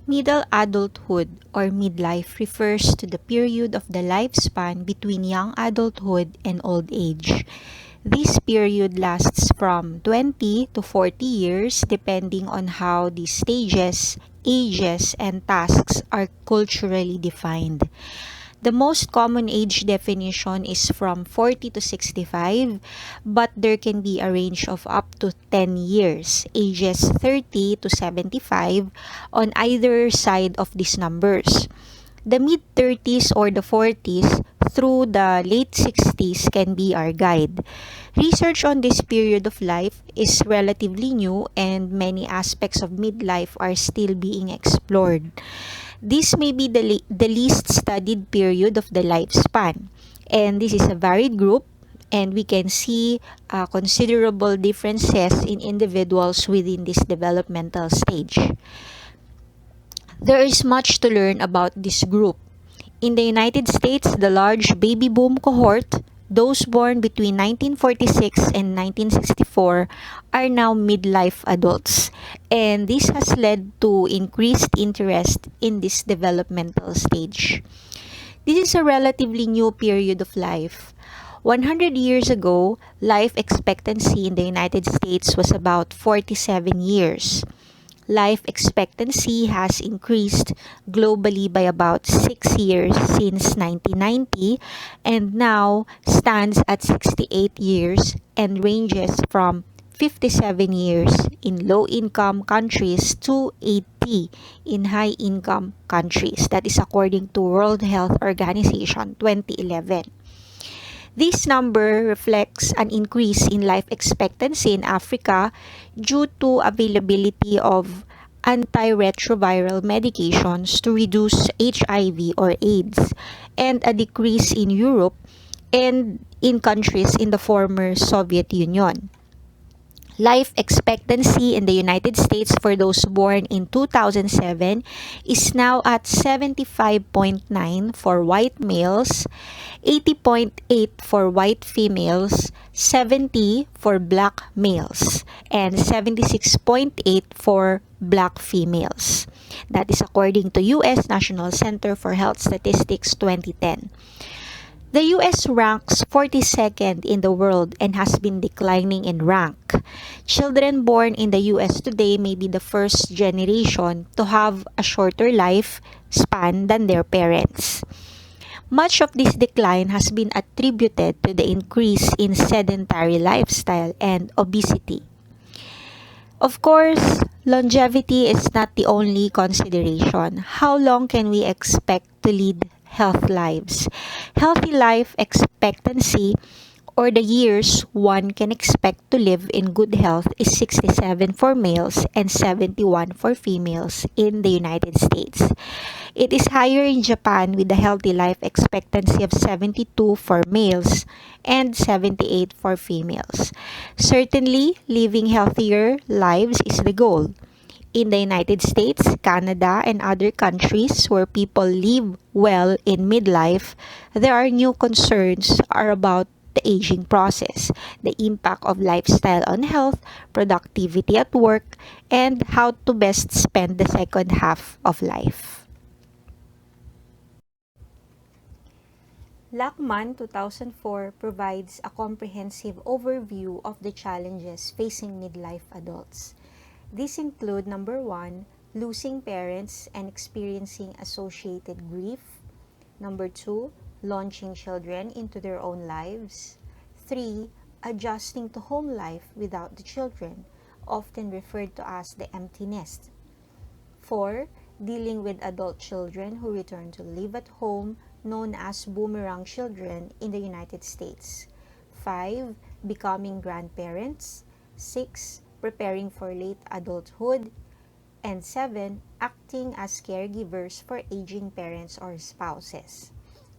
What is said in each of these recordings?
Middle adulthood or midlife refers to the period of the lifespan between young adulthood and old age. This period lasts from 20 to 40 years depending on how these stages, ages, and tasks are culturally defined. The most common age definition is from 40 to 65, but there can be a range of up to 10 years, ages 30 to 75, on either side of these numbers. The mid-30s or the 40s through the late 60s can be our guide. Research on this period of life is relatively new and many aspects of midlife are still being explored. This may be the least studied period of the lifespan, and this is a varied group, and we can see considerable differences in individuals within this developmental stage. There is much to learn about this group. In the United States, the large baby boom cohort, those born between 1946 and 1964, are now midlife adults, and this has led to increased interest in this developmental stage. This is a relatively new period of life. 100 years ago, life expectancy in the United States was about 47 years. Life expectancy has increased globally by about 6 years since 1990 and now stands at 68 years and ranges from 57 years in low-income countries to 80 in high-income countries. That is according to World Health Organization 2011. This number reflects an increase in life expectancy in Africa due to availability of antiretroviral medications to reduce HIV or AIDS, and a decrease in Europe and in countries in the former Soviet Union. Life expectancy in the United States for those born in 2007 is now at 75.9 for white males, 80.8 for white females, 70 for black males, and 76.8 for black females. That is according to U.S. National Center for Health Statistics 2010. The US ranks 42nd in the world and has been declining in rank. Children born in the US today may be the first generation to have a shorter life span than their parents. Much of this decline has been attributed to the increase in sedentary lifestyle and obesity. Of course, longevity is not the only consideration. How long can we expect to lead healthy lives? Healthy life expectancy, or the years one can expect to live in good health, is 67 for males and 71 for females in the United States. It is higher in Japan with a healthy life expectancy of 72 for males and 78 for females. Certainly, living healthier lives is the goal. In the United States, Canada, and other countries where people live well in midlife, there are new concerns are about the aging process, the impact of lifestyle on health, productivity at work, and how to best spend the second half of life. Lachman 2004 provides a comprehensive overview of the challenges facing midlife adults. These include number 1, losing parents and experiencing associated grief. Number 2, launching children into their own lives. 3, adjusting to home life without the children, often referred to as the empty nest. 4, dealing with adult children who return to live at home, known as boomerang children in the United States. 5, becoming grandparents. 6, preparing for late adulthood. And 7, acting as caregivers for aging parents or spouses.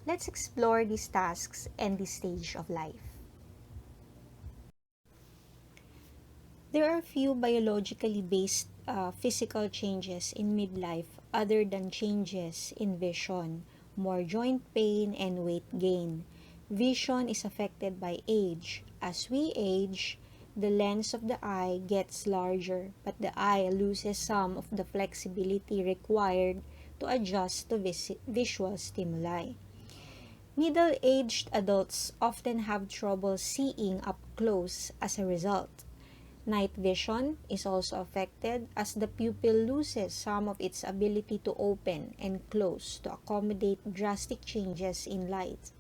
Let's explore these tasks and this stage of life. There are few biologically based physical changes in midlife other than changes in vision, more joint pain, and weight gain. Vision is affected by age. As we age, The lens of the eye gets larger, but the eye loses some of the flexibility required to adjust to visual stimuli. Middle-aged adults often have trouble seeing up close as a result. Night vision is also affected as the pupil loses some of its ability to open and close to accommodate drastic changes in light.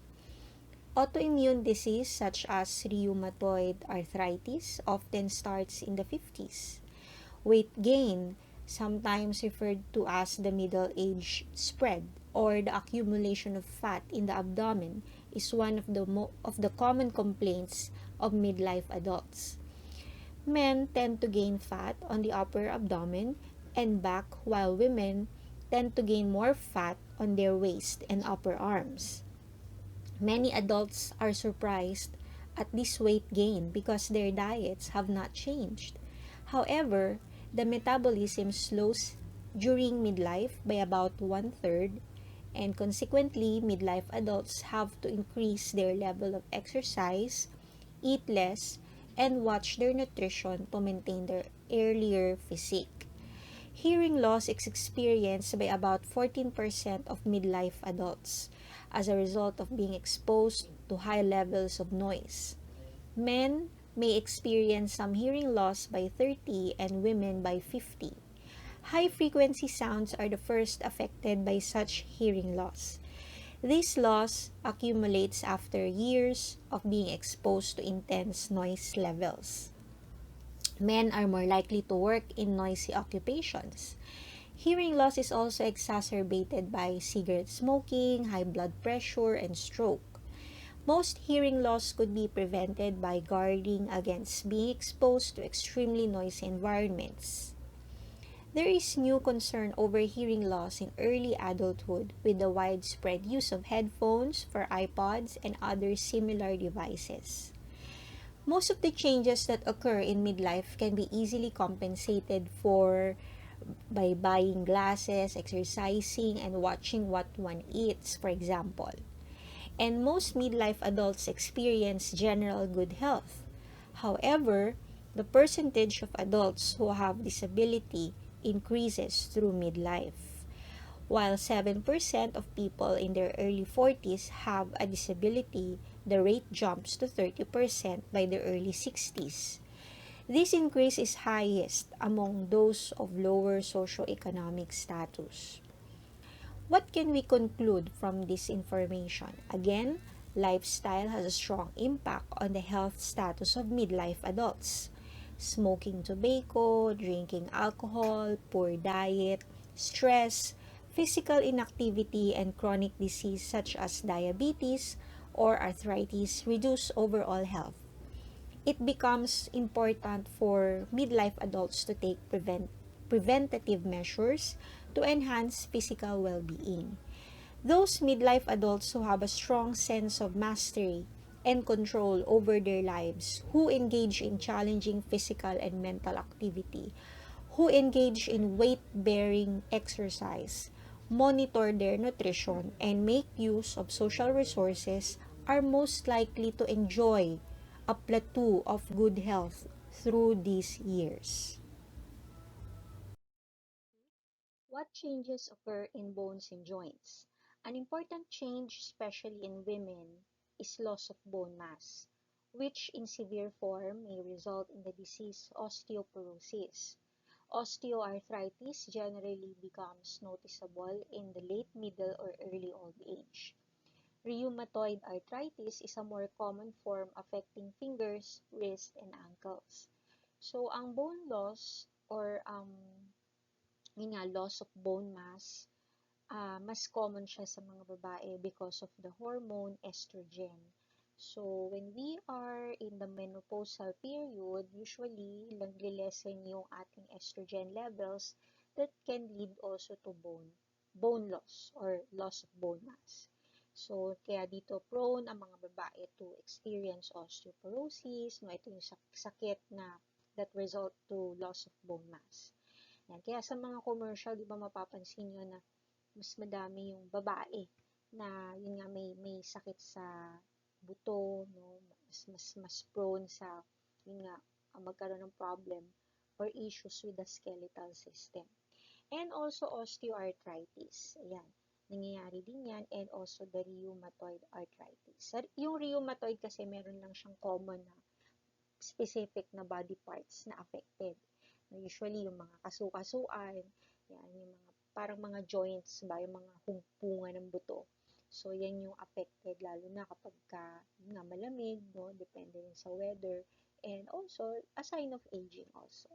Autoimmune disease such as rheumatoid arthritis often starts in the 50s. Weight gain, sometimes referred to as the middle age spread or the accumulation of fat in the abdomen, is one of the common complaints of midlife adults. Men tend to gain fat on the upper abdomen and back, while women tend to gain more fat on their waist and upper arms. Many adults are surprised at this weight gain because their diets have not changed. However, the metabolism slows during midlife by about one-third, and consequently, midlife adults have to increase their level of exercise, eat less, and watch their nutrition to maintain their earlier physique. Hearing loss is experienced by about 14% of midlife adults as a result of being exposed to high levels of noise. Men may experience some hearing loss by 30 and women by 50. High frequency sounds are the first affected by such hearing loss. This loss accumulates after years of being exposed to intense noise levels. Men are more likely to work in noisy occupations. Hearing loss is also exacerbated by cigarette smoking, high blood pressure, and stroke. Most hearing loss could be prevented by guarding against being exposed to extremely noisy environments. There is new concern over hearing loss in early adulthood with the widespread use of headphones for iPods and other similar devices. Most of the changes that occur in midlife can be easily compensated for by buying glasses, exercising, and watching what one eats, for example. And most midlife adults experience general good health. However, the percentage of adults who have disability increases through midlife. While 7% of people in their early 40s have a disability, the rate jumps to 30% by the early 60s. This increase is highest among those of lower socioeconomic status. What can we conclude from this information? Again, lifestyle has a strong impact on the health status of midlife adults. Smoking tobacco, drinking alcohol, poor diet, stress, physical inactivity, and chronic disease such as diabetes or arthritis reduce overall health. It becomes important for midlife adults to take preventative measures to enhance physical well-being. Those midlife adults who have a strong sense of mastery and control over their lives, who engage in challenging physical and mental activity, who engage in weight-bearing exercise, monitor their nutrition, and make use of social resources are most likely to enjoy a plateau of good health through these years. What changes occur in bones and joints? An important change, especially in women, is loss of bone mass, which in severe form may result in the disease osteoporosis. Osteoarthritis generally becomes noticeable in the late middle or early old age. Rheumatoid arthritis is a more common form affecting fingers, wrists, and ankles. So, ang bone loss or yun nga, loss of bone mass, mas common siya sa mga babae because of the hormone estrogen. So, when we are in the menopausal period, usually, nagle-lessen yung ating estrogen levels that can lead also to bone loss or loss of bone mass. So, kaya dito prone ang mga babae to experience osteoporosis, no, ito yung sakit na that result to loss of bone mass. Yan. Kaya sa mga commercial, di ba mapapansin nyo na mas madami yung babae na yun nga may sakit sa buto, no? Mas prone sa yun nga magkaroon ng problem or issues with the skeletal system. And also osteoarthritis. Ayan, nangyayari din yan. And also the rheumatoid arthritis. Yung rheumatoid kasi meron lang siyang common na specific na body parts na affected. Usually, yung mga kasukasuan, yan, yung mga parang mga joints ba, yung mga humpungan ng buto. So, yan yung affected, lalo na kapag nga malamig, no? Depende rin sa weather. And also, a sign of aging also.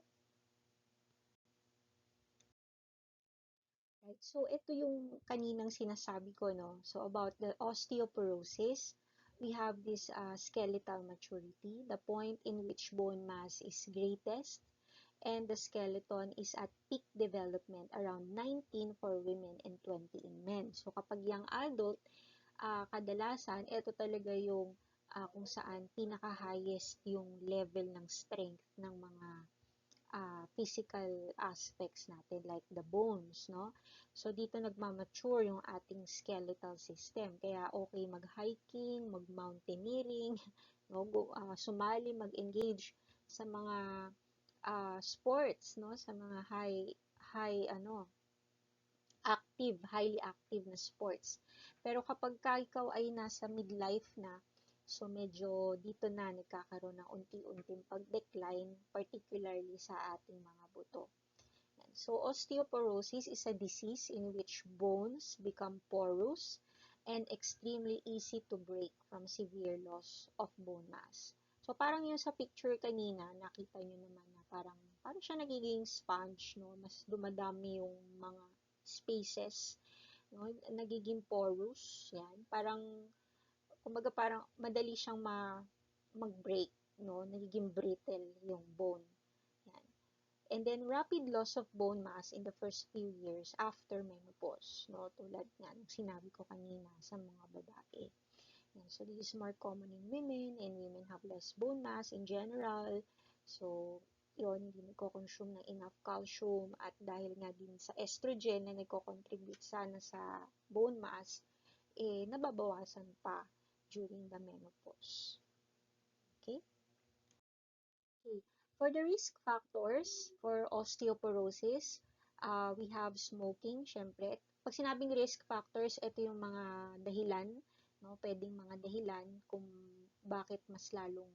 Right? So, ito yung kaninang sinasabi ko, no? So, about the osteoporosis, we have this skeletal maturity, the point in which bone mass is greatest, and the skeleton is at peak development around 19 for women and 20 in men. So, kapag young adult, kadalasan, ito talaga yung kung saan pinaka-highest yung level ng strength ng mga physical aspects natin like the bones, no? So, dito nagmamature yung ating skeletal system. Kaya okay mag-hiking, mag-mountaineering, no? Sumali, mag-engage sa mga sports, no? Sa mga highly active na sports. Pero kapag ikaw ay nasa midlife na, so medyo dito na nagkakaroon ng unti-unting pag-decline, particularly sa ating mga buto. So, osteoporosis is a disease in which bones become porous and extremely easy to break from severe loss of bone mass. So, parang yung sa picture kanina, nakita nyo naman na parang siya nagiging sponge, no? Mas dumadami yung mga spaces, no? Nagiging porous, yan. Kumbaga parang madali siyang mag-break, no? Nagiging brittle yung bone. Yan. And then, rapid loss of bone mass in the first few years after menopause, no? Tulad nga ng sinabi ko kanina sa mga babae. Yan. So, this is more common in women, and women have less bone mass in general. So, yun, hindi nagko-consume ng enough calcium at dahil nga din sa estrogen na nagko-contribute sana sa bone mass, nababawasan pa during the menopause. Okay? Okay. For the risk factors for osteoporosis, we have smoking, syempre. Pag sinabing risk factors, ito yung mga dahilan, no? Pwedeng mga dahilan kung bakit mas lalong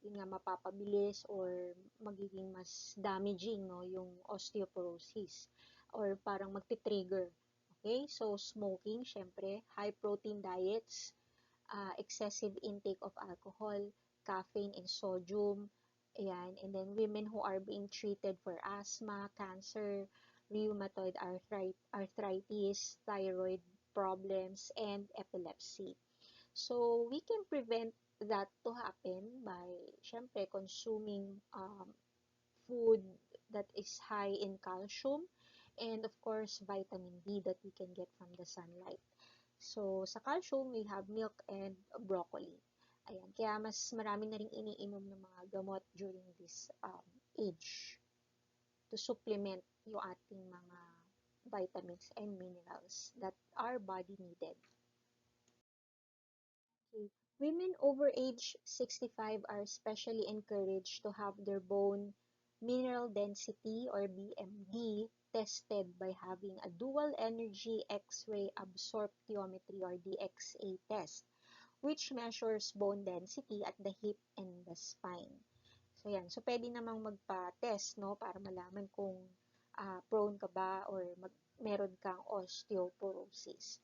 yun nga mapapabilis or magiging mas damaging, no, yung osteoporosis or parang magti-trigger. Okay? So, smoking, syempre, high protein diets, excessive intake of alcohol, caffeine and sodium, ayan, and then women who are being treated for asthma, cancer, rheumatoid arthritis, thyroid problems, and epilepsy. So, we can prevent that to happen by, syempre, consuming food that is high in calcium and, of course, vitamin D that we can get from the sunlight. So, sa calcium, we have milk and broccoli. Ayan, kaya mas marami na rin iniinom ng mga gamot during this age to supplement yung ating mga vitamins and minerals that our body needed. Okay. Women over age 65 are specially encouraged to have their bone mineral density or BMD tested by having a dual energy X-ray absorptiometry or DXA test, which measures bone density at the hip and the spine. So, yan. So, pwede namang magpa-test, no, para malaman kung prone ka ba or meron kang osteoporosis.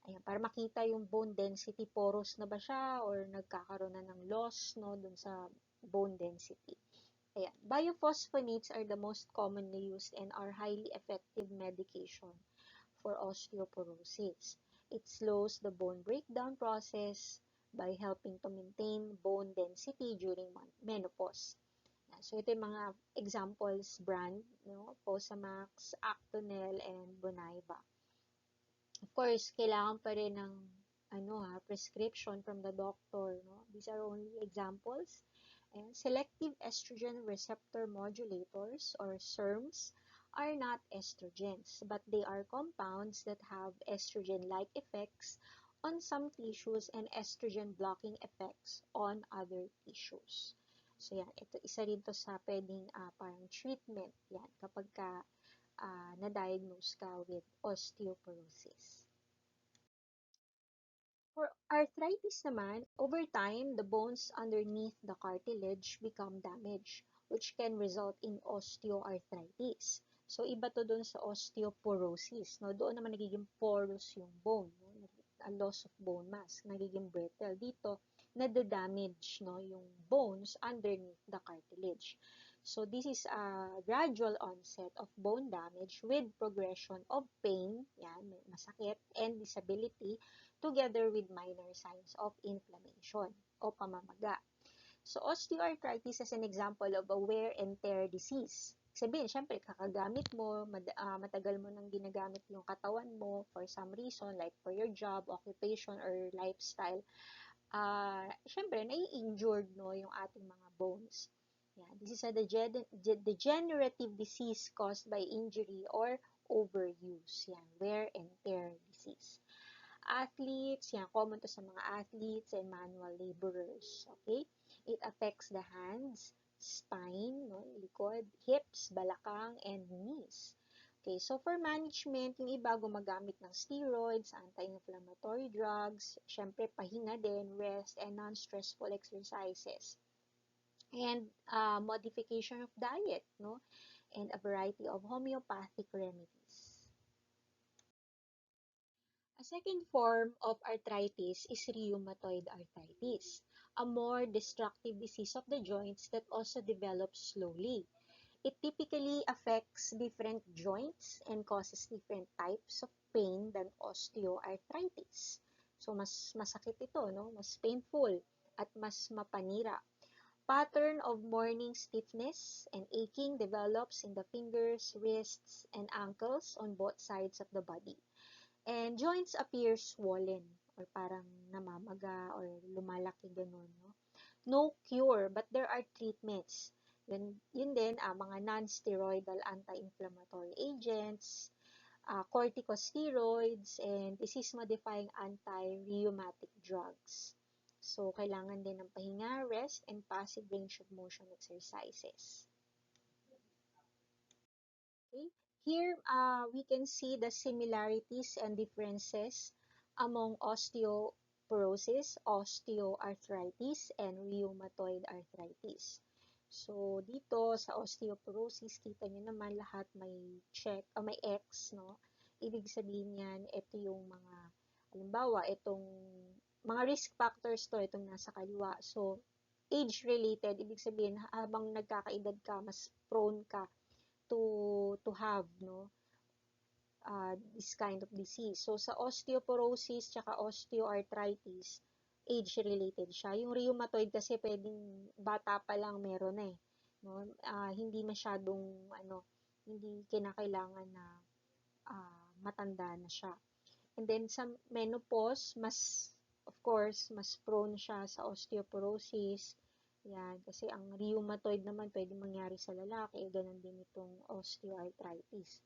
Ayan, para makita yung bone density, porous na ba siya or nagkakaroon na ng loss, no, dun sa bone density. Ayan. Biophosphonates are the most commonly used and are highly effective medication for osteoporosis. It slows the bone breakdown process by helping to maintain bone density during menopause. So, ito yung mga examples brand, no? Fosamax, Actonel, and Boniva. Of course, kailangan pa rin ng prescription from the doctor, no? These are only examples. And selective estrogen receptor modulators or SERMs are not estrogens, but they are compounds that have estrogen-like effects on some tissues and estrogen blocking effects on other tissues. So, yan, ito, isa rin to sa pwedeng parang treatment, yan, kapag na-diagnose ka with osteoporosis. For arthritis naman, over time, the bones underneath the cartilage become damaged, which can result in osteoarthritis. So, iba to dun sa osteoporosis. No? Doon naman nagiging porous yung bone. No? A loss of bone mass, nagiging brittle. Dito, nadadamage no, yung bones underneath the cartilage. So, this is a gradual onset of bone damage with progression of pain, yan, masakit, and disability, together with minor signs of inflammation o pamamaga. So, osteoarthritis is an example of a wear and tear disease. Sabihin, syempre, kakagamit mo, matagal mo nang ginagamit yung katawan mo for some reason, like for your job, occupation, or lifestyle. Syempre, nai-injured no, yung ating mga bones. Yeah, this is a degenerative disease caused by injury or overuse. Yan, wear and tear disease. Athletes, yan, common to sa mga athletes and manual laborers. Okay? It affects the hands, spine, no, likod, hips, balakang, and knees. Okay, so for management, yung iba gumagamit ng steroids, anti-inflammatory drugs, syempre pahinga din, rest, and non-stressful exercises. And modification of diet, no? And a variety of homeopathic remedies. A second form of arthritis is rheumatoid arthritis, a more destructive disease of the joints that also develops slowly. It typically affects different joints and causes different types of pain than osteoarthritis. So, mas masakit ito, no? Mas painful at mas mapanira. Pattern of morning stiffness and aching develops in the fingers, wrists, and ankles on both sides of the body. And joints appear swollen or parang namamaga or lumalaki ganun, no? No cure, but there are treatments. Yun din, mga non-steroidal anti-inflammatory agents, corticosteroids, and disease-modifying anti-rheumatic drugs. So, kailangan din ng pahinga, rest, and passive range of motion exercises. Okay. Here, we can see the similarities and differences among osteoporosis, osteoarthritis, and rheumatoid arthritis. So, dito sa osteoporosis, kita nyo naman lahat may check, may X, no? Ibig sabihin yan, ito yung mga, halimbawa, itong mga risk factors to, itong nasa kaliwa. So, age-related, ibig sabihin, habang nagkakaedad ka, mas prone ka to have no this kind of disease. So sa osteoporosis tsaka osteoarthritis, age related siya. Yung rheumatoid kasi pwedeng bata pa lang meron na no? Hindi masyadong hindi kinakailangan na matanda na siya. And then sa menopause, of course, mas prone siya sa osteoporosis. Yan, kasi ang rheumatoid naman pwede mangyari sa lalaki, ganun din itong osteoarthritis.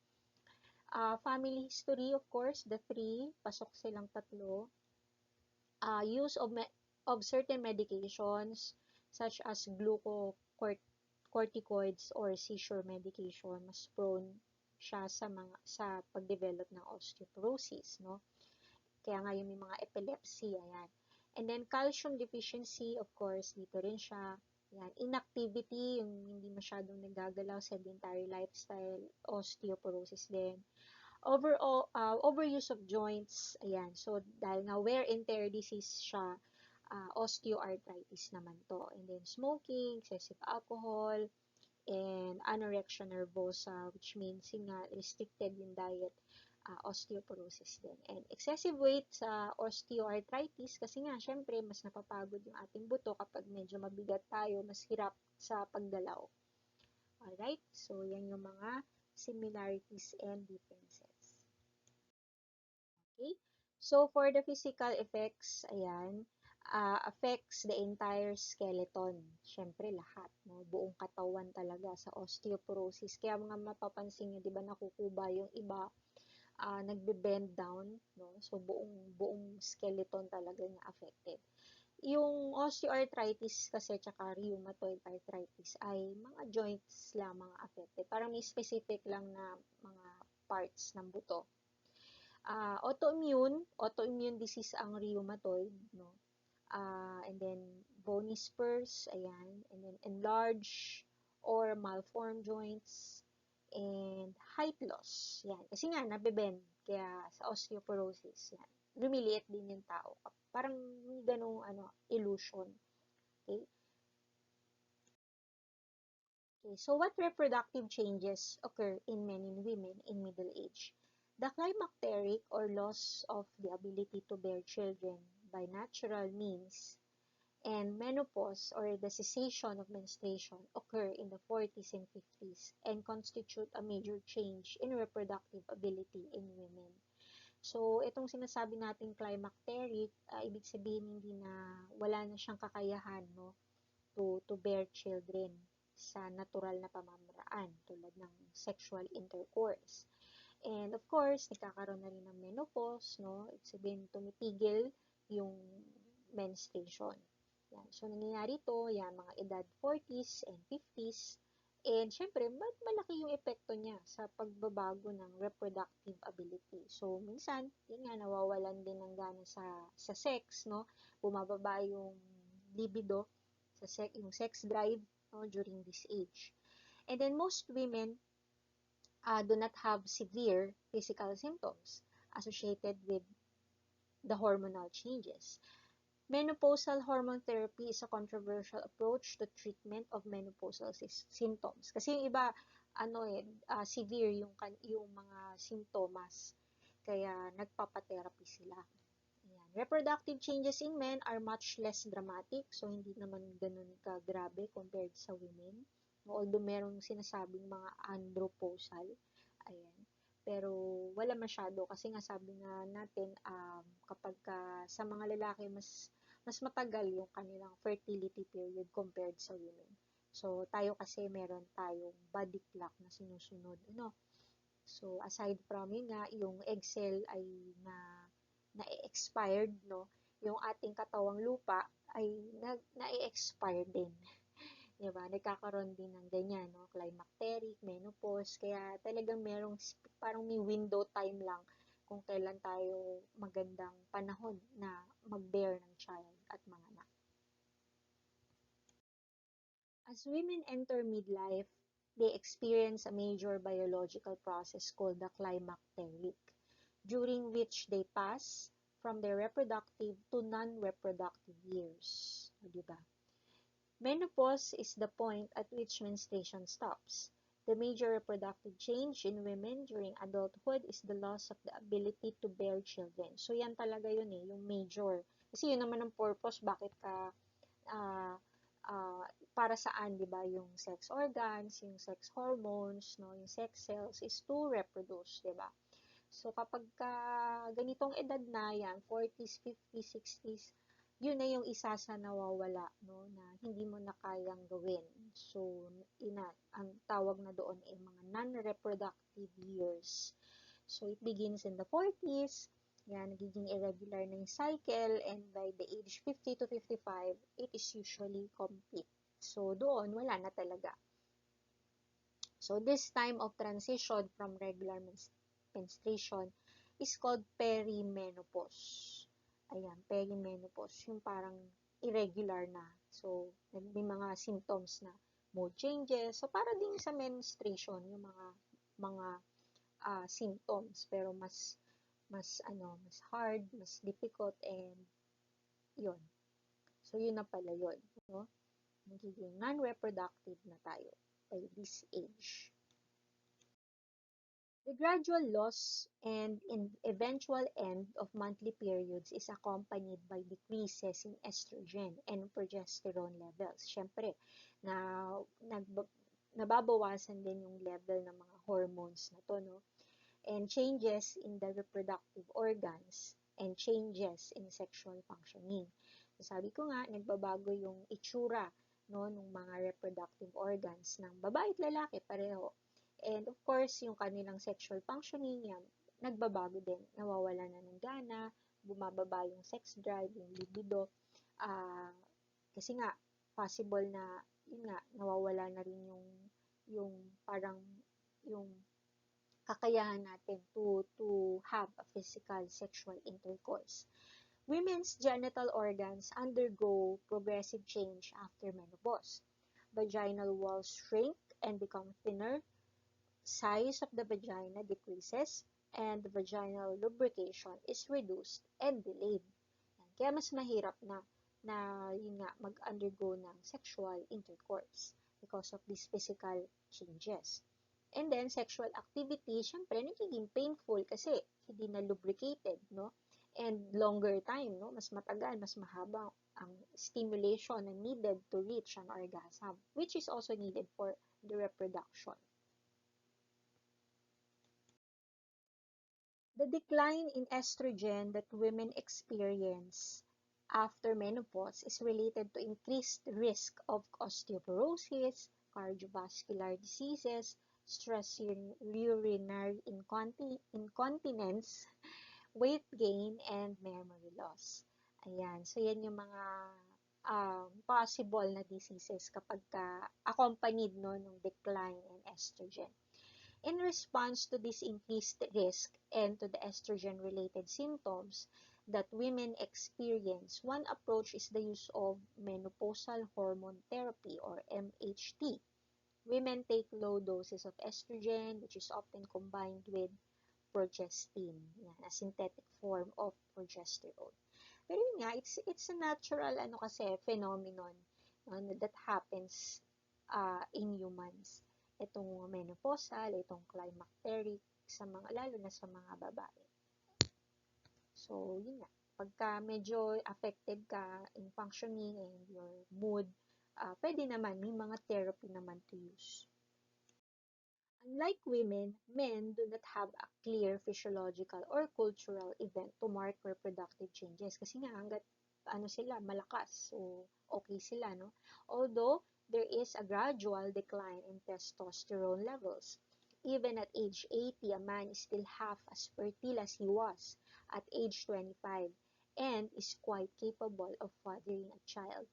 Family history, of course, the three, pasok silang tatlo. Use of certain medications such as glucocorticoids or seizure medication, mas prone siya sa pag-develop ng osteoporosis, no? Kaya nga yung may mga epilepsy, ayan. And then, calcium deficiency, of course, dito rin siya. Ayan. Inactivity, yung hindi masyadong nagagalaw, sedentary lifestyle, osteoporosis din. Overuse of joints, ayan. So, dahil nga wear and tear disease siya, osteoarthritis naman to. And then, smoking, excessive alcohol, and anorexia nervosa, which means yung restricted yung diet, osteoporosis din. And excessive weight sa osteoarthritis kasi nga, syempre, mas napapagod yung ating buto kapag medyo mabigat tayo, mas hirap sa paggalaw. Alright? So, yan yung mga similarities and differences. Okay? So, for the physical effects, ayan, affects the entire skeleton. Syempre, lahat, no? Buong katawan talaga sa osteoporosis. Kaya mga mapapansin nyo, di ba, nakukuba yung iba, nagbe-bend down, no? So, buong skeleton talaga niya affected. yung osteoarthritis kasi tsaka rheumatoid arthritis ay mga joints lang mga affected. Parang may specific lang na mga parts ng buto. Autoimmune disease ang rheumatoid, no? And then bony spurs, ayan, and then enlarged or malformed joints, and height loss, yan. Kasi nga, nabebend, kaya sa osteoporosis, yan. Lumiliit din yung tao. Parang ganung illusion. Okay? Okay, so what reproductive changes occur in men and women in middle age? The climacteric or loss of the ability to bear children by natural means and menopause or the cessation of menstruation occur in the 40s and 50s and constitute a major change in reproductive ability in women. So, itong sinasabi nating climacteric, ibig sabihin hindi na wala na siyang kakayahan, no, to bear children sa natural na pamamaraan tulad ng sexual intercourse. And of course, nagkakaroon na rin ng menopause, no? Ibig sabihin, tumitigil yung menstruation. Yan. So, nangyayari to, yan, mga edad 40s and 50s. And syempre, malaki yung epekto niya sa pagbabago ng reproductive ability. So, minsan, yun nga, nawawalan din ng gana sa sex, no? Bumababa yung libido, yung sex drive, no, during this age. And then, most women do not have severe physical symptoms associated with the hormonal changes. Menopausal hormone therapy is a controversial approach to treatment of menopausal symptoms. Kasi yung iba, severe yung mga simptomas. Kaya nagpapatherapy sila. Ayan. Reproductive changes in men are much less dramatic. So, hindi naman ganun ka-grabe compared sa women. Although merong sinasabing mga andropausal. Ayan. Pero wala masyado kasi nga sabi nga natin kapag sa mga lalaki mas matagal yung kanilang fertility period compared sa women. So tayo kasi meron tayong body clock na sinusunod, ano. So aside from yun nga yung egg cell ay na-expired, no, yung ating katawang lupa ay na-expire din. Diba? Nagkakaroon din ng ganyan, no? Climacteric, menopause, kaya talagang parang may window time lang kung kailan tayo magandang panahon na mag-bear ng child at mga anak. As women enter midlife, they experience a major biological process called the climacteric, during which they pass from their reproductive to non-reproductive years. Diba? Menopause is the point at which menstruation stops. The major reproductive change in women during adulthood is the loss of the ability to bear children. So, yan talaga yun yung major. Kasi yun naman ang purpose, bakit ka, para saan, di ba, yung sex organs, yung sex hormones, no, yung sex cells is to reproduce, di ba? So, kapag ganitong edad na yan, 40s, 50s, 60s, yun na yung isa sa nawawala, no, na hindi mo na kayang gawin. So, ang tawag na doon ay mga non-reproductive years. So, it begins in the 40s, yan, nagiging irregular na yung cycle, and by the age 50 to 55, it is usually complete. So, doon, wala na talaga. So, this time of transition from regular menstruation is called perimenopause. Ayan, perimenopause, yung parang irregular na. So, may mga symptoms na mood changes. So, para din sa menstruation, yung mga symptoms, pero mas hard, mas difficult, and yun. So, yun na pala yun, no? Magiging non-reproductive na tayo by this age. The gradual loss and eventual end of monthly periods is accompanied by decreases in estrogen and progesterone levels. Siyempre, nababawasan din yung level ng mga hormones na to, no? And changes in the reproductive organs and changes in sexual functioning. So, sabi ko nga, nagbabago yung itsura, no, ng mga reproductive organs ng babae at lalaki pareho. And of course, yung kanilang sexual functioning, yan, nagbabago din. Nawawala na ng gana, bumababa yung sex drive, yung libido. Ah, kasi nga, possible na, yun nga, nawawala na rin yung parang, yung kakayahan natin to have a physical sexual intercourse. Women's genital organs undergo progressive change after menopause. Vaginal walls shrink and become thinner, size of the vagina decreases, and the vaginal lubrication is reduced and delayed. Kaya mas mahirap na yun nga, mag-undergo ng sexual intercourse because of these physical changes. And then, sexual activity, syempre, nagiging painful kasi hindi na lubricated, no? And longer time, no? Mas matagal, mas mahaba ang stimulation na needed to reach an orgasm, which is also needed for the reproduction. The decline in estrogen that women experience after menopause is related to increased risk of osteoporosis, cardiovascular diseases, stress urinary incontinence, weight gain, and memory loss. Ayan. So, yan yung mga possible na diseases kapag accompanied no, ng decline in estrogen. In response to this increased risk and to the estrogen-related symptoms that women experience, one approach is the use of menopausal hormone therapy or MHT. Women take low doses of estrogen, which is often combined with progestin, a synthetic form of progesterone. Pero yun nga, it's a natural phenomenon that happens in humans. Itong menopausal, itong climacteric, lalo na sa mga babae. So, yun nga. Pagka medyo affected ka in functioning and your mood, pwede naman, may mga therapy naman to use. Unlike women, men do not have a clear physiological or cultural event to mark reproductive changes. Kasi nga, hanggat sila, malakas, so okay sila, no? Although, there is a gradual decline in testosterone levels. Even at age 80, a man is still half as fertile as he was at age 25 and is quite capable of fathering a child.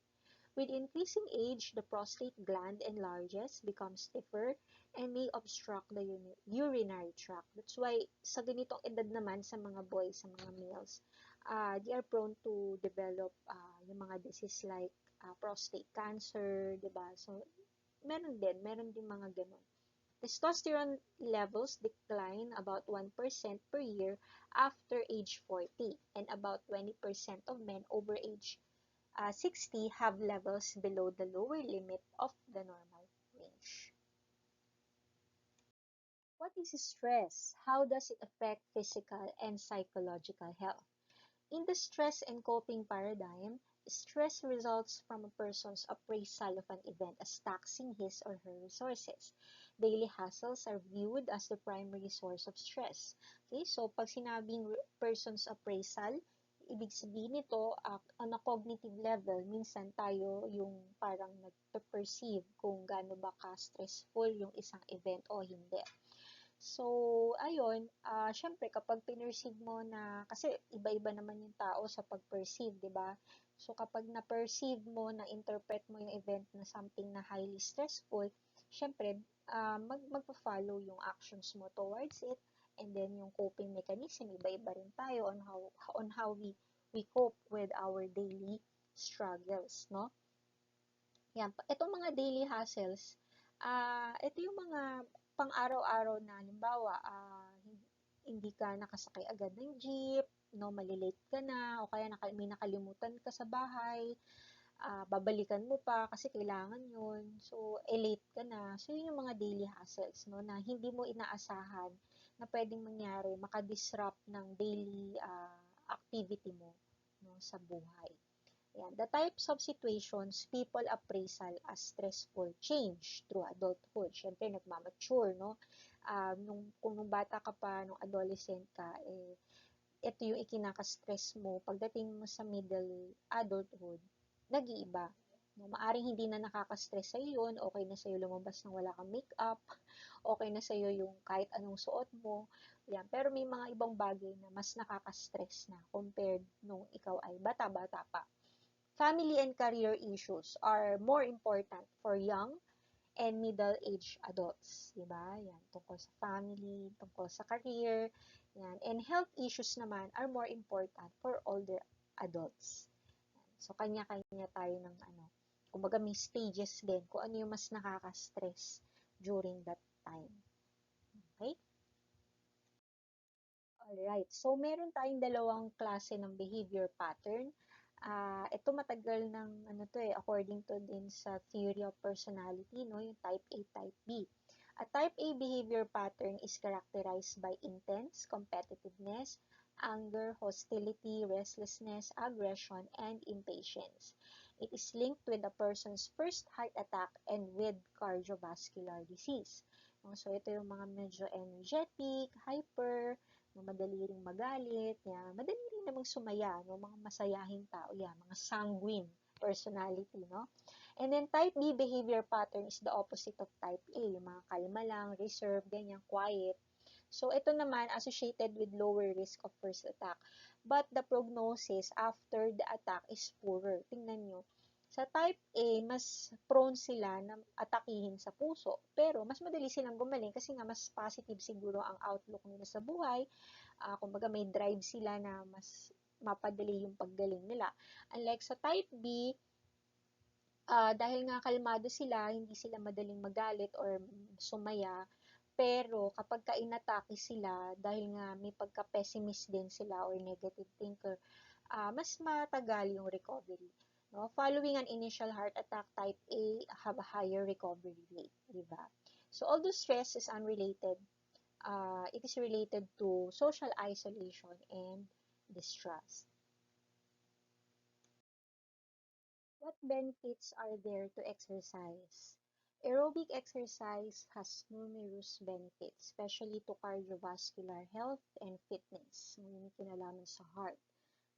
With increasing age, the prostate gland enlarges, becomes stiffer, and may obstruct the urinary tract. That's why, sa ganitong edad naman sa mga boys, sa mga males, they are prone to develop yung mga disease like prostate cancer, diba? So, meron din mga ganun. Testosterone levels decline about 1% per year after age 40, and about 20% of men over age 60 have levels below the lower limit of the normal range. What is stress? How does it affect physical and psychological health? In the stress and coping paradigm, stress results from a person's appraisal of an event as taxing his or her resources. Daily hassles are viewed as the primary source of stress. Okay, so pag sinabing person's appraisal, ibig sabihin nito, on a cognitive level, minsan tayo yung parang nag-perceive kung gaano ba ka-stressful yung isang event o hindi. So, ayun, syempre kapag pinerceive mo na, kasi iba-iba naman yung tao sa pag-perceive, di ba? So, kapag na-perceive mo, na-interpret mo yung event na something na highly stressful, syempre, magpa-follow yung actions mo towards it, and then yung coping mechanism, iba-iba rin tayo on how we cope with our daily struggles, no? Yan, itong mga daily hassles, ito yung mga pang-araw-araw na halimbawa, hindi ka nakasakay agad ng jeep, no, malilate ka na, o kaya may nakalimutan ka sa bahay, babalikan mo pa kasi kailangan yun. So, late ka na. So, yun yung mga daily hassles, no, na hindi mo inaasahan na pwedeng mangyari, makadisrupt ng daily activity mo, no, sa buhay. Yan. The types of situations people appraisal as stressful change through adulthood. Siyempre, nagmamature, no? Kung nung bata ka pa, nung adolescent ka, ito yung ikinaka-stress mo. Pagdating mo sa middle adulthood, nag-iiba. No, maaring hindi na nakaka-stress sa'yo yun, okay na sa'yo lumabas nang wala kang makeup, okay na sa'yo yung kahit anong suot mo. Yan. Pero may mga ibang bagay na mas nakaka-stress na compared nung ikaw ay bata-bata pa. family and career issues are more important for young and middle-aged adults, di ba? Yan, tungkol sa family, tungkol sa career, yan. And health issues naman are more important for older adults. So, kanya-kanya tayo ng kumbaga may stages din kung ano yung mas nakaka-stress during that time. Okay? Alright. So, meron tayong dalawang klase ng behavior pattern. Ito matagal ng according to din sa theory of personality, no, yung type A, type B. A type A behavior pattern is characterized by intense competitiveness, anger, hostility, restlessness, aggression, and impatience. It is linked with a person's first heart attack and with cardiovascular disease. So, ito yung mga medyo energetic, hyper, no, madali ring magalit, yan. Madali rin namang sumaya, no, mga masayahing tao, yan, mga sanguine personality, no. And then type B behavior pattern is the opposite of type A, yung mga kalma lang, reserved, ganyan, quiet. So, ito naman associated with lower risk of first attack. But the prognosis after the attack is poorer. Tingnan nyo. Sa type A, mas prone sila na atakihin sa puso. Pero, mas madali silang gumaling kasi nga mas positive siguro ang outlook nila sa buhay. Kumbaga, may drive sila na mas mapadali yung paggaling nila. Unlike sa type B, dahil nga kalmado sila, hindi sila madaling magalit or sumaya, pero kapag inatake sila, dahil nga may pagka-pessimist din sila or negative thinker, mas matagal yung recovery. No? Following an initial heart attack, type A have a higher recovery rate. Diba? So, although stress is unrelated, it is related to social isolation and distrust. What benefits are there to exercise? Aerobic exercise has numerous benefits, especially to cardiovascular health and fitness. May kinalaman sa heart.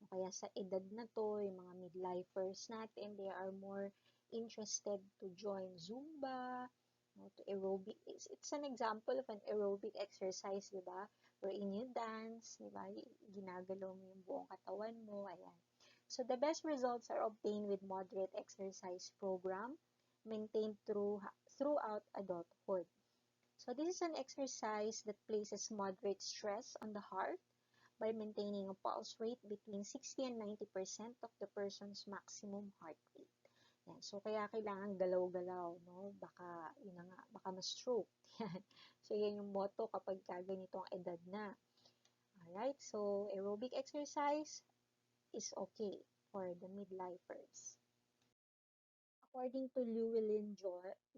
Kaya sa edad na to, yung mga midlifers natin, they are more interested to join Zumba, to aerobic. It's an example of an aerobic exercise, di ba? Wherein you dance, di ba? Ginagalaw mo yung buong katawan mo, ayan. So the best results are obtained with moderate exercise program maintained throughout adulthood. So this is an exercise that places moderate stress on the heart by maintaining a pulse rate between 60 and 90% of the person's maximum heart rate. Yan. So kaya kailangan galaw-galaw, no? Baka yun na nga, baka ma-stroke. So yan yung motto kapag ganitong edad na. Alright, so aerobic exercise is okay for the midlifers. According to Llewellyn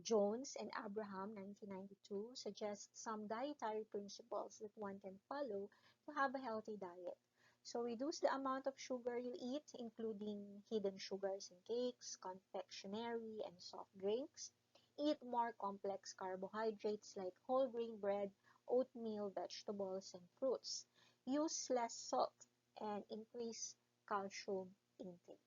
Jones and Abraham, 1992, suggests some dietary principles that one can follow to have a healthy diet. So reduce the amount of sugar you eat, including hidden sugars in cakes, confectionery, and soft drinks. Eat more complex carbohydrates like whole grain bread, oatmeal, vegetables, and fruits. Use less salt and increase calcium intake.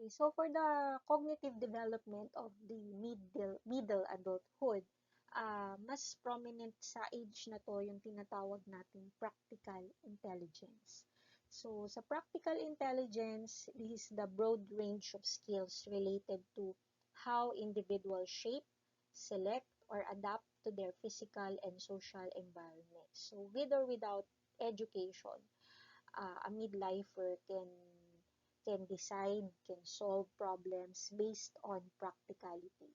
Okay, so for the cognitive development of the middle adulthood, mas prominent sa age na to yung tinatawag nating practical intelligence. So sa practical intelligence, this is the broad range of skills related to how individuals shape, select, or adapt to their physical and social environment. So with or without education, a midlifer can decide, can solve problems based on practicality.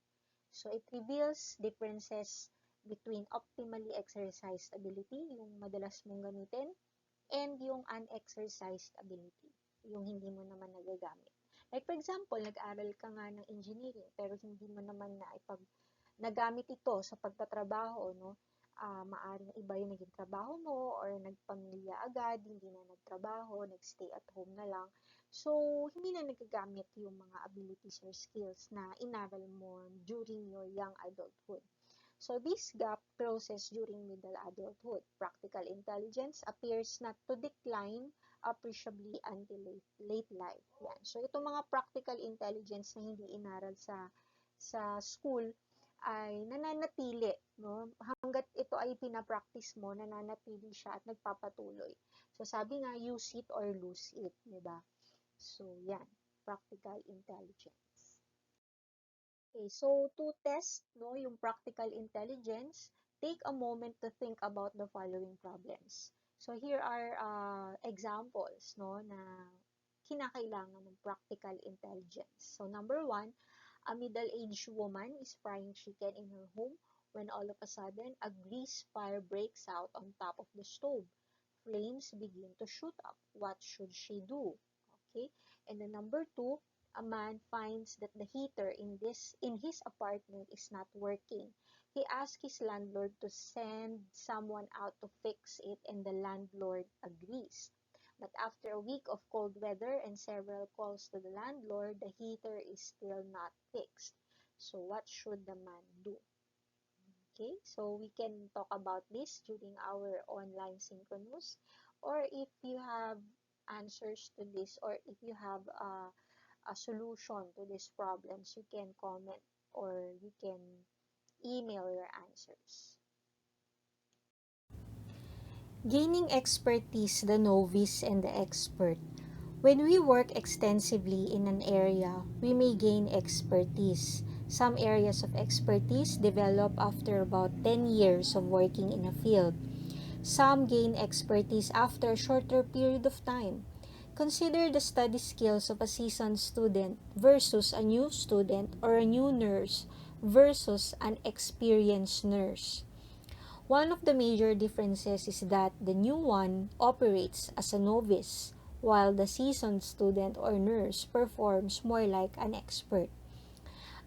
So it reveals differences between optimally exercised ability, yung madalas mong gamitin, and yung unexercised ability, yung hindi mo naman nagagamit. Like for example, nag-aral ka nga ng engineering, pero hindi mo naman nagamit ito sa pagtatrabaho, no? Maaring iba yung naging trabaho mo or nagpamilya agad, hindi na nagtrabaho, nagstay at home na lang. So, hindi na nagagamit yung mga abilities or skills na inaral mo during your young adulthood. So, this gap closes during middle adulthood. Practical intelligence appears not to decline appreciably until late life. Yan. So, itong mga practical intelligence na hindi inaral sa school, ay nananatili, no? Hangga't ito ay pinapractice mo, nananatili siya at nagpapatuloy. So, sabi nga, use it or lose it, di ba? So, yan, practical intelligence. Okay, so to test, no, yung practical intelligence, take a moment to think about the following problems. So, here are examples, no, na kinakailangan ng practical intelligence. So, number one, a middle-aged woman is frying chicken in her home when all of a sudden a grease fire breaks out on top of the stove. Flames begin to shoot up. What should she do? Okay. And then number two, a man finds that the heater in his apartment is not working. He asks his landlord to send someone out to fix it, and the landlord agrees. But after a week of cold weather and several calls to the landlord, the heater is still not fixed. So what should the man do? Okay, so we can talk about this during our online synchronous, or if you have answers to this, or if you have a solution to these problems, you can comment or you can email your answers. Gaining expertise, the novice and the expert. When we work extensively in an area, we may gain expertise. Some areas of expertise develop after about 10 years of working in a field. Some gain expertise after a shorter period of time. Consider the study skills of a seasoned student versus a new student, or a new nurse versus an experienced nurse. One of the major differences is that the new one operates as a novice, while the seasoned student or nurse performs more like an expert.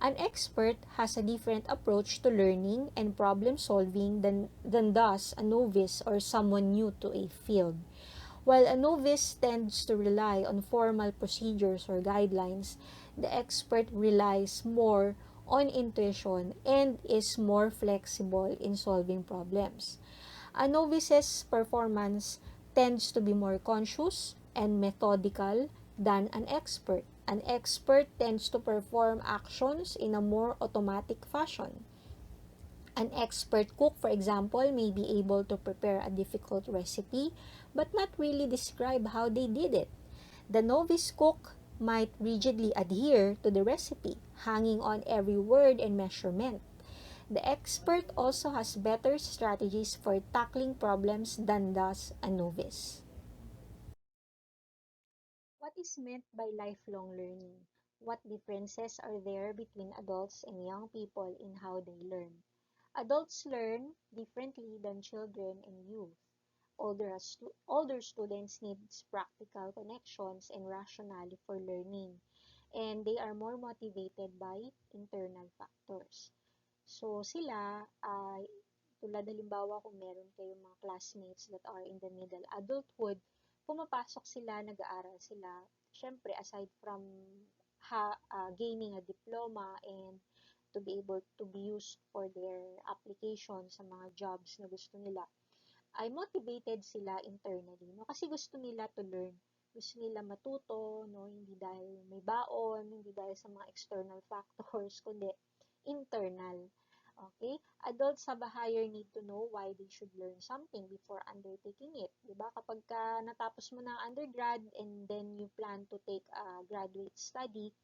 An expert has a different approach to learning and problem solving than does a novice or someone new to a field. While a novice tends to rely on formal procedures or guidelines, the expert relies more on intuition and is more flexible in solving problems. A novice's performance tends to be more conscious and methodical than an expert. An expert tends to perform actions in a more automatic fashion. An expert cook, for example, may be able to prepare a difficult recipe but not really describe how they did it. The novice cook might rigidly adhere to the recipe, hanging on every word and measurement. The expert also has better strategies for tackling problems than does a novice. What is meant by lifelong learning? What differences are there between adults and young people in how they learn? Adults learn differently than children and youth. Older students need practical connections and rationale for learning, and they are more motivated by internal factors. So sila, tulad halimbawa kung meron kayong mga classmates that are in the middle adulthood, pumapasok sila, nag-aaral sila. Siyempre, aside from gaining a diploma and to be able to be used for their application sa mga jobs na gusto nila, ay motivated sila internally, no? Kasi gusto nila to learn. Gusto nila matuto, no? Hindi dahil may baon, hindi dahil sa mga external factors, kundi internal. Okay? Adults have a higher need to know why they should learn something before undertaking it. Diba? Kapag ka natapos mo na undergrad and then you plan to take a graduate study,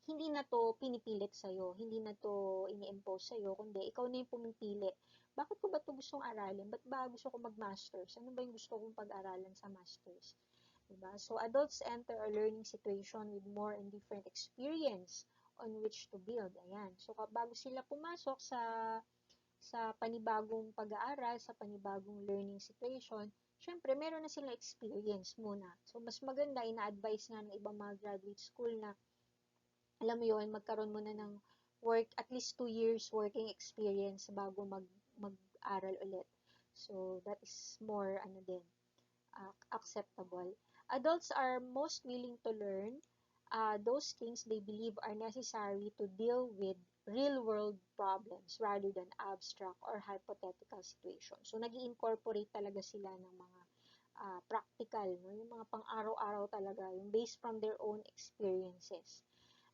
hindi na to pinipilit sa'yo, hindi na to ini-impose sa'yo, kundi ikaw na yung pumipili. Bakit ko ba to gustong aralin? Ba't ba gusto ko mag-masters? Ano ba yung gusto kong pag-aralan sa masters? Diba? So, adults enter a learning situation with more and different experience on which to build. Ayan. So, bago sila pumasok sa panibagong pag-aaral, sa panibagong learning situation, syempre, meron na silang experience muna. So, mas maganda, ina-advise nga ng ibang mga graduate school na alam mo yun, magkaroon muna ng work, at least 2 years working experience bago mag-aral ulit. So, that is more, acceptable. Adults are most willing to learn those things they believe are necessary to deal with real-world problems rather than abstract or hypothetical situations. So, nag-incorporate talaga sila ng mga practical, no? Yung mga pang-araw-araw talaga, yung based from their own experiences.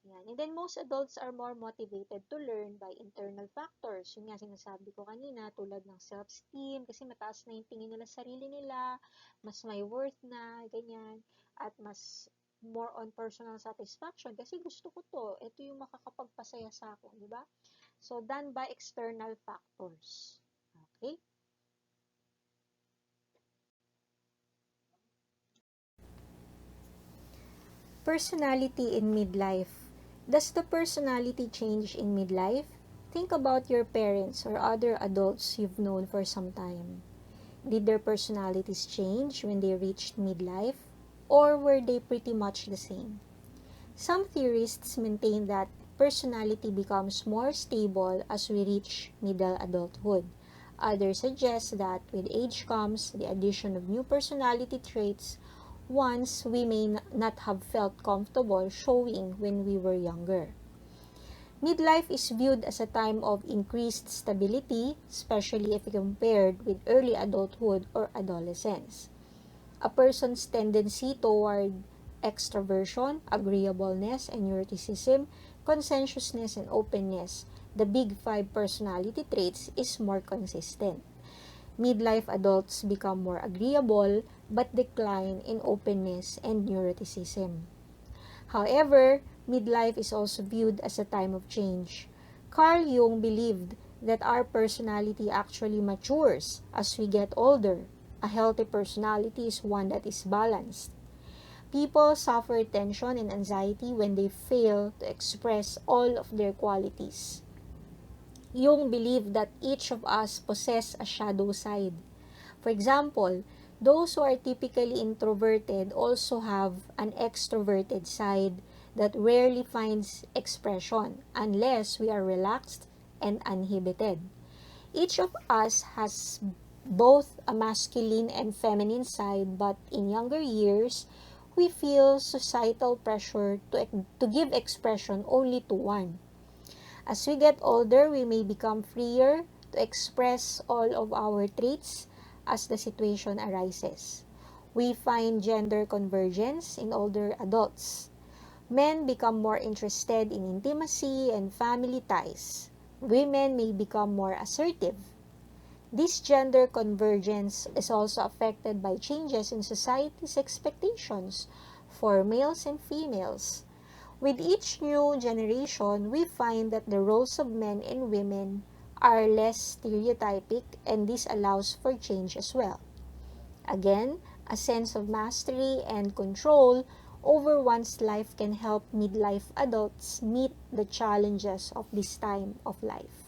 Yan. And then most adults are more motivated to learn by internal factors. Yun nga sinasabi ko kanina, tulad ng self-esteem, kasi mataas na yung tingin nila sa sarili nila, mas may worth na, ganyan, at mas more on personal satisfaction kasi gusto ko to, ito yung makakapagpasaya sa akin, di ba? So, done by external factors. Okay? Personality in midlife. Does the personality change in midlife? Think about your parents or other adults you've known for some time. Did their personalities change when they reached midlife? Or were they pretty much the same? Some theorists maintain that personality becomes more stable as we reach middle adulthood. Others suggest that with age comes the addition of new personality traits ones we may not have felt comfortable showing when we were younger. Midlife is viewed as a time of increased stability, especially if compared with early adulthood or adolescence. A person's tendency toward extroversion, agreeableness, and neuroticism, conscientiousness, and openness, the big five personality traits, is more consistent. Midlife adults become more agreeable but decline in openness and neuroticism. However, midlife is also viewed as a time of change. Carl Jung believed that our personality actually matures as we get older. A healthy personality is one that is balanced. People suffer tension and anxiety when they fail to express all of their qualities. Jung believed that each of us possess a shadow side. For example, those who are typically introverted also have an extroverted side that rarely finds expression unless we are relaxed and uninhibited. Each of us has both a masculine and feminine side, but in younger years, we feel societal pressure to give expression only to one. As we get older, we may become freer to express all of our traits as the situation arises. We find gender convergence in older adults. Men become more interested in intimacy and family ties. Women may become more assertive. This gender convergence is also affected by changes in society's expectations for males and females. With each new generation, we find that the roles of men and women are less stereotypic, and this allows for change as well. Again, a sense of mastery and control over one's life can help midlife adults meet the challenges of this time of life.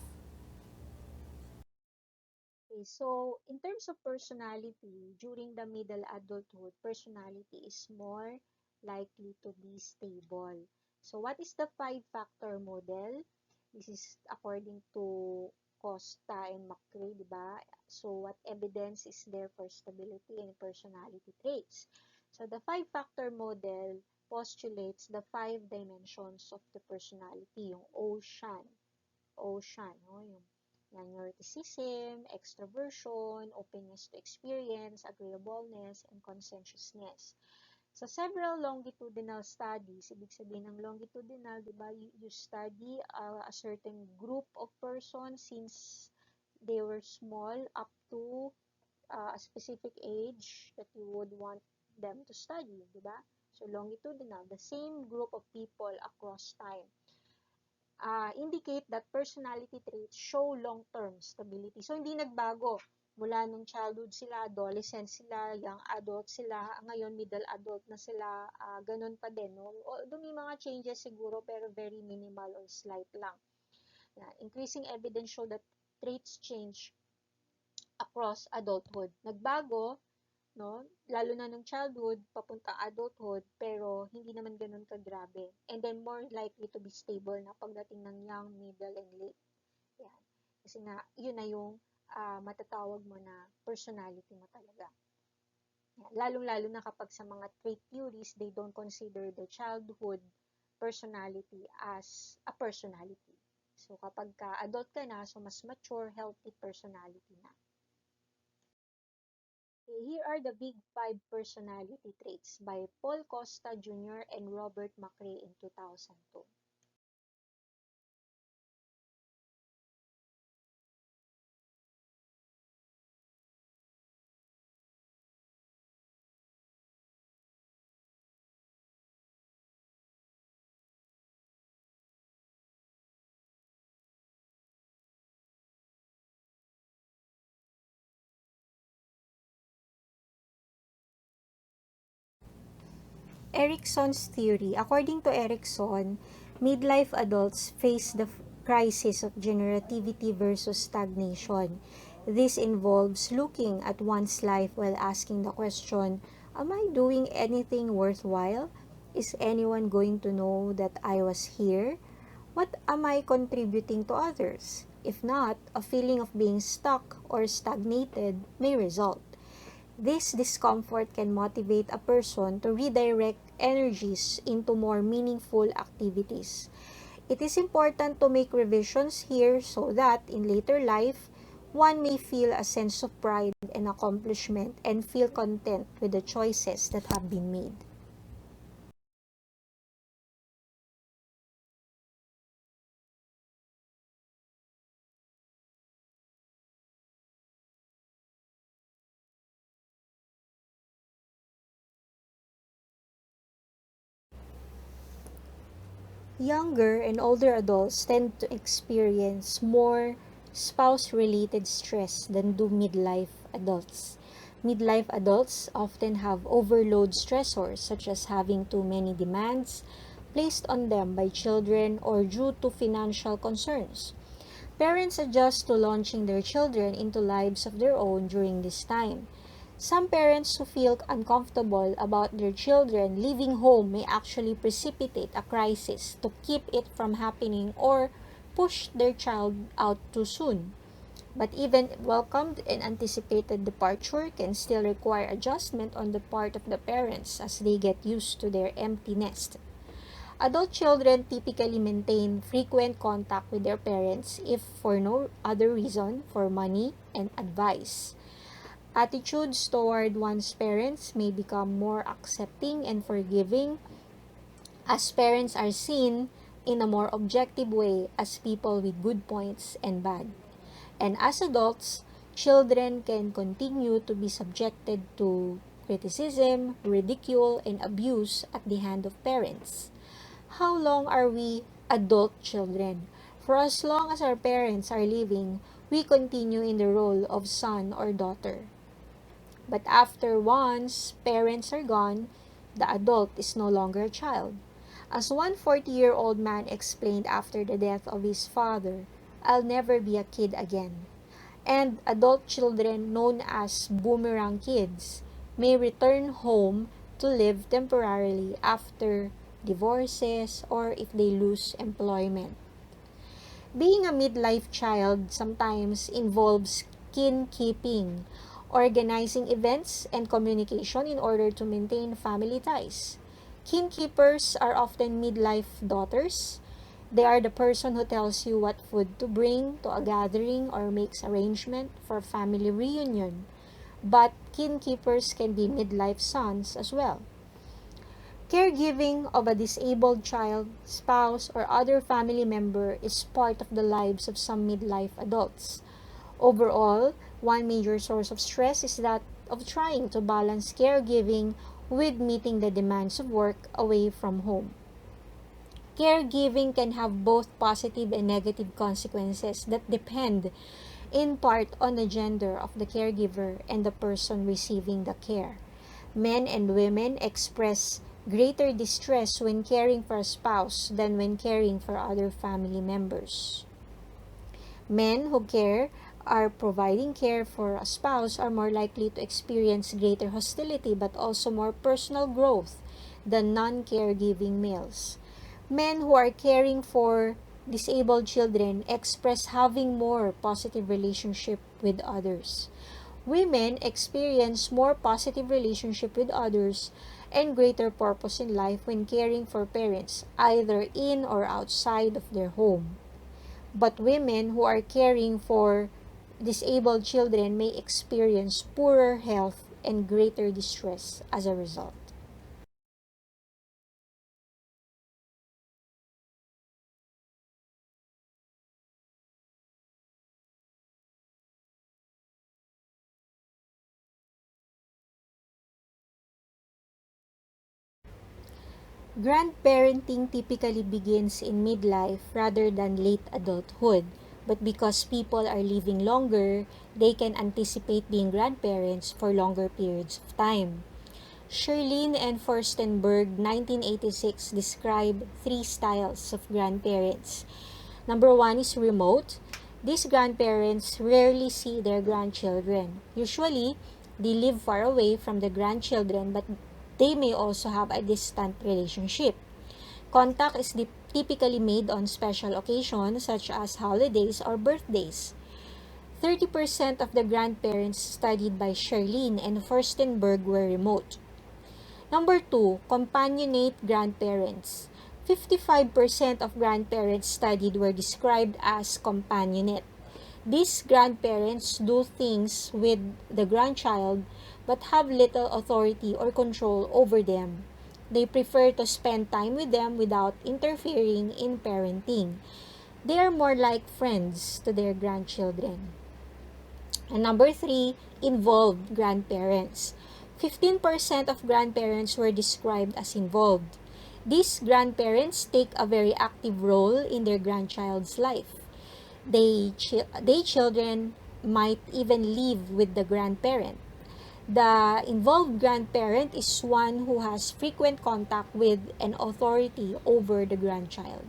Okay, so in terms of personality, during the middle adulthood, personality is more likely to be stable. So what is the five-factor model? This is according to Costa and McCrae, di ba? So what evidence is there for stability and personality traits? So the five-factor model postulates the five dimensions of the personality, yung ocean, no? Yung neuroticism, extroversion, openness to experience, agreeableness, and conscientiousness. Sa several longitudinal studies, ibig sabihin ng longitudinal, di ba, you study a certain group of persons since they were small up to a specific age that you would want them to study, di ba? So longitudinal, the same group of people across time indicate that personality traits show long-term stability. So, hindi nagbago. Mula nung childhood sila, adolescent sila, young adult sila, ngayon middle adult na sila, ganun pa din. No? Although may mga changes siguro, pero very minimal or slight lang. Increasing evidence show that traits change across adulthood. Nagbago, no? Lalo na nung childhood, papuntang adulthood, pero hindi naman ganun kagrabe. And then, more likely to be stable na pagdating ng young, middle, and late. Yan. Kasi nga, yun na yung matatawag mo na personality mo talaga. Yan. Lalong-lalo na kapag sa mga trait theories, they don't consider the childhood personality as a personality. So, kapag ka-adult ka na, so mas mature, healthy personality na. Okay, here are the big five personality traits by Paul Costa Jr. and Robert McRae in 2002. Erickson's theory. According to Erickson, midlife adults face the crisis of generativity versus stagnation. This involves looking at one's life while asking the question, am I doing anything worthwhile? Is anyone going to know that I was here? What am I contributing to others? If not, a feeling of being stuck or stagnated may result. This discomfort can motivate a person to redirect energies into more meaningful activities. It is important to make revisions here so that in later life, one may feel a sense of pride and accomplishment and feel content with the choices that have been made. Younger and older adults tend to experience more spouse-related stress than do midlife adults. Midlife adults often have overload stressors such as having too many demands placed on them by children or due to financial concerns. Parents adjust to launching their children into lives of their own during this time. Some parents who feel uncomfortable about their children leaving home may actually precipitate a crisis to keep it from happening or push their child out too soon. But even welcomed and anticipated departure can still require adjustment on the part of the parents as they get used to their empty nest. Adult children typically maintain frequent contact with their parents if for no other reason for money and advice. Attitudes toward one's parents may become more accepting and forgiving as parents are seen in a more objective way as people with good points and bad. And as adults, children can continue to be subjected to criticism, ridicule, and abuse at the hand of parents. How long are we adult children? For as long as our parents are living, we continue in the role of son or daughter. But after once parents are gone, the adult is no longer a child. As one 40-year-old man explained after the death of his father, I'll never be a kid again. And adult children known as boomerang kids may return home to live temporarily after divorces or if they lose employment. Being a midlife child sometimes involves kin keeping, organizing events and communication in order to maintain family ties. Kin keepers are often midlife daughters. They are the person who tells you what food to bring to a gathering or makes arrangement for a family reunion. But kin keepers can be midlife sons as well. Caregiving of a disabled child, spouse, or other family member is part of the lives of some midlife adults. Overall, one major source of stress is that of trying to balance caregiving with meeting the demands of work away from home. Caregiving can have both positive and negative consequences that depend in part on the gender of the caregiver and the person receiving the care. Men and women express greater distress when caring for a spouse than when caring for other family members. Men who are providing care for a spouse are more likely to experience greater hostility but also more personal growth than non-caregiving males. Men who are caring for disabled children express having more positive relationship with others. Women experience more positive relationship with others and greater purpose in life when caring for parents, either in or outside of their home. But women who are caring for disabled children may experience poorer health and greater distress as a result. Grandparenting typically begins in midlife rather than late adulthood, but because people are living longer, they can anticipate being grandparents for longer periods of time. Shirlene and Furstenberg, 1986, describe three styles of grandparents. Number one is remote. These grandparents rarely see their grandchildren. Usually, they live far away from the grandchildren, but they may also have a distant relationship. Contact is typically made on special occasions such as holidays or birthdays. 30% of the grandparents studied by Shirlene and Furstenberg were remote. Number 2, companionate grandparents. 55% of grandparents studied were described as companionate. These grandparents do things with the grandchild but have little authority or control over them. They prefer to spend time with them without interfering in parenting. They are more like friends to their grandchildren. And number 3, involved grandparents. 15% of grandparents were described as involved. These grandparents take a very active role in their grandchild's life. They children might even live with the grandparent. The involved grandparent is one who has frequent contact with and authority over the grandchild.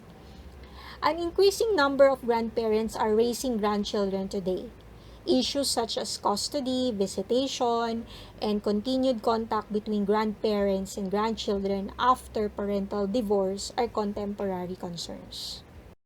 An increasing number of grandparents are raising grandchildren today. Issues such as custody, visitation, and continued contact between grandparents and grandchildren after parental divorce are contemporary concerns.